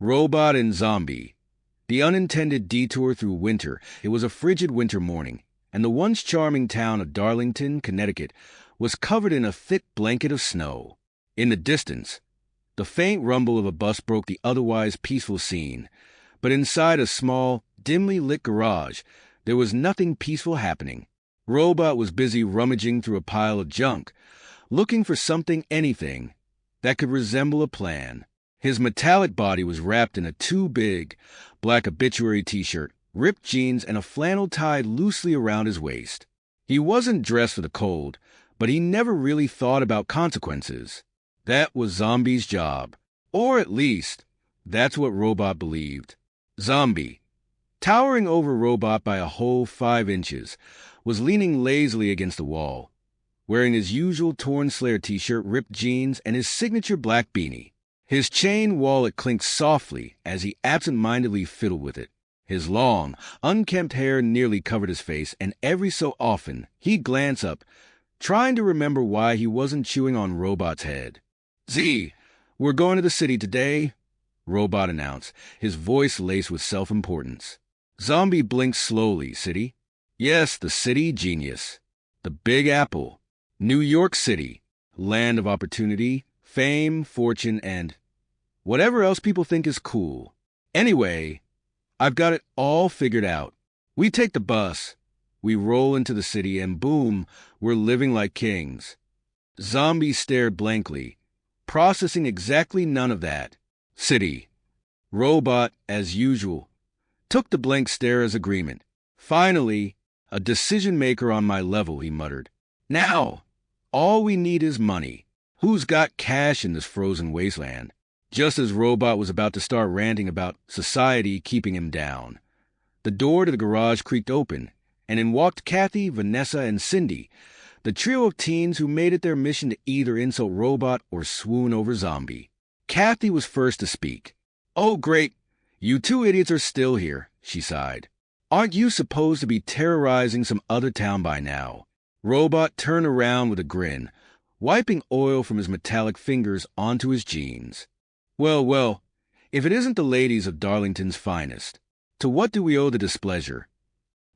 Robot and Zombie. The unintended detour through winter. It was a frigid winter morning, and the once charming town of Darlington, Connecticut, was covered in a thick blanket of snow. In the distance, the faint rumble of a bus broke the otherwise peaceful scene, but inside a small, dimly lit garage, there was nothing peaceful happening. Robot was busy rummaging through a pile of junk, looking for something, anything, that could resemble a plan. His metallic body was wrapped in a too big, black obituary t-shirt, ripped jeans, and a flannel tied loosely around his waist. He wasn't dressed for the cold, but he never really thought about consequences. That was Zombie's job. Or at least, that's what Robot believed. Zombie, towering over Robot by a whole 5 inches, was leaning lazily against the wall, wearing his usual torn Slayer t-shirt, ripped jeans, and his signature black beanie. His chain wallet clinked softly as he absent-mindedly fiddled with it. His long, unkempt hair nearly covered his face, and every so often he'd glance up, trying to remember why he wasn't chewing on Robot's head. "Z, we're going to the city today," Robot announced, his voice laced with self-importance. Zombie blinked slowly. "City?" "Yes, the city, genius. The Big Apple. New York City. Land of opportunity, fame, fortune, and whatever else people think is cool. Anyway, I've got it all figured out. We take the bus, we roll into the city, and boom, we're living like kings." Zombie stared blankly, processing exactly none of that. "City." Robot, as usual, took the blank stare as agreement. "Finally, a decision-maker on my level," he muttered. "Now, all we need is money. Who's got cash in this frozen wasteland?" Just as Robot was about to start ranting about society keeping him down, the door to the garage creaked open, and in walked Kathy, Vanessa, and Cindy, the trio of teens who made it their mission to either insult Robot or swoon over Zombie. Kathy was first to speak. "Oh, great. You two idiots are still here," she sighed. "Aren't you supposed to be terrorizing some other town by now?" Robot turned around with a grin, wiping oil from his metallic fingers onto his jeans. Well, if it isn't the ladies of Darlington's finest. To what do we owe the displeasure?"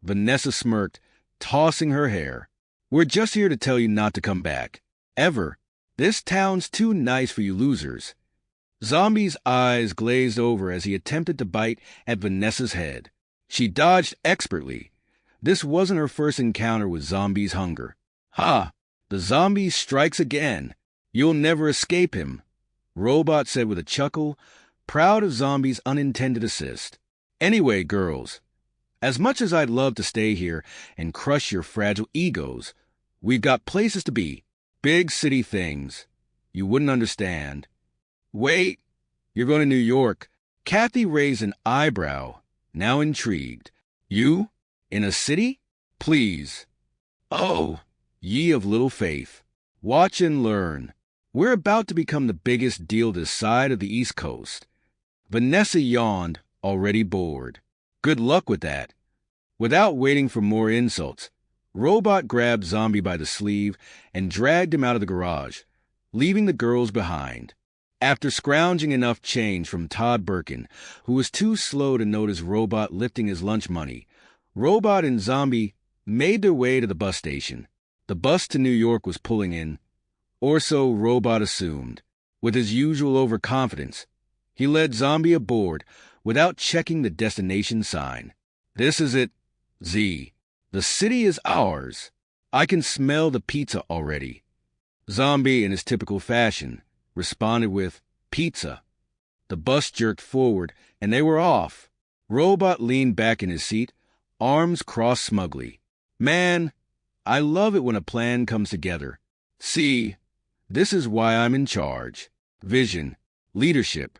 Vanessa smirked, tossing her hair. "We're just here to tell you not to come back. Ever. This town's too nice for you losers." Zombie's eyes glazed over as he attempted to bite at Vanessa's head. She dodged expertly. This wasn't her first encounter with Zombie's hunger. "Ha! The zombie strikes again. You'll never escape him," Robot said with a chuckle, proud of Zombie's unintended assist. "Anyway, girls, as much as I'd love to stay here and crush your fragile egos, we've got places to be. Big city things. You wouldn't understand." "Wait, you're going to New York?" Kathy raised an eyebrow, now intrigued. "You? In a city? Please." "Oh, ye of little faith. Watch and learn. We're about to become the biggest deal this side of the East Coast." Vanessa yawned, already bored. "Good luck with that." Without waiting for more insults, Robot grabbed Zombie by the sleeve and dragged him out of the garage, leaving the girls behind. After scrounging enough change from Todd Birkin, who was too slow to notice Robot lifting his lunch money, Robot and Zombie made their way to the bus station. The bus to New York was pulling in, or so Robot assumed. With his usual overconfidence, he led Zombie aboard without checking the destination sign. "This is it, Z. The city is ours. I can smell the pizza already." Zombie, in his typical fashion, responded with, "Pizza." The bus jerked forward, and they were off. Robot leaned back in his seat, arms crossed smugly. "Man, I love it when a plan comes together. See, this is why I'm in charge. Vision, leadership."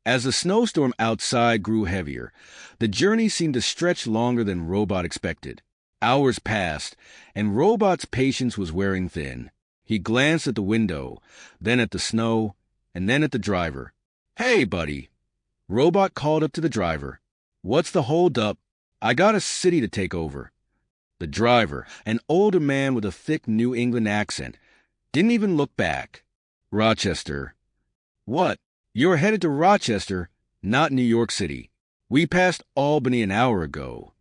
As the snowstorm outside grew heavier, the journey seemed to stretch longer than Robot expected. Hours passed, and Robot's patience was wearing thin. He glanced at the window, then at the snow, and then at the driver. "Hey, buddy," Robot called up to the driver. "What's the hold-up? I got a city to take over." The driver, an older man with a thick New England accent, didn't even look back. "Rochester." "What? You're headed to Rochester? Not New York City. We passed Albany an hour ago.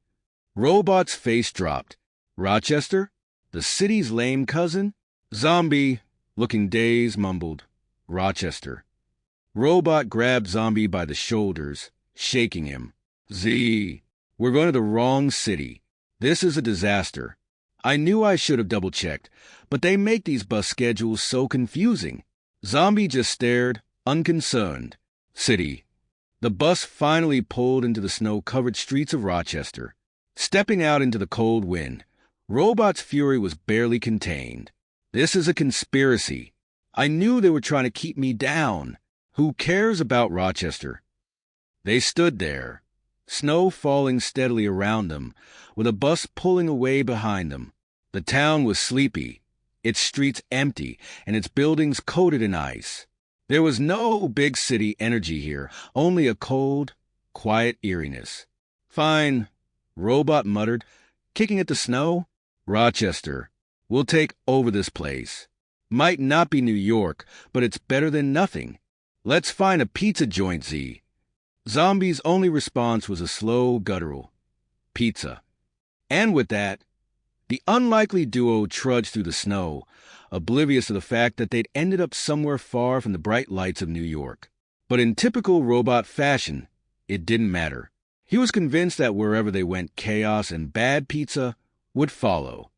Robot's face dropped. Rochester? The city's lame cousin? Zombie, looking dazed, mumbled. Rochester. Robot grabbed Zombie by the shoulders, shaking him. Z, we're going to the wrong city. This is a disaster. I knew I should have double-checked, but they make these bus schedules so confusing. Zombie just stared, unconcerned. City. The bus finally pulled into the snow-covered streets of Rochester. Stepping out into the cold wind, Robot's fury was barely contained. This is a conspiracy. I knew they were trying to keep me down. Who cares about Rochester? They stood there, snow falling steadily around them, with a bus pulling away behind them. The town was sleepy, its streets empty, and its buildings coated in ice. There was no big city energy here, only a cold, quiet eeriness. Fine, Robot muttered, kicking at the snow. Rochester. We'll take over this place. Might not be New York, but it's better than nothing. Let's find a pizza joint, Z. Zombie's only response was a slow, guttural pizza. And with that, the unlikely duo trudged through the snow, oblivious of the fact that they'd ended up somewhere far from the bright lights of New York. But in typical Robot fashion, it didn't matter. He was convinced that wherever they went, chaos and bad pizza would follow.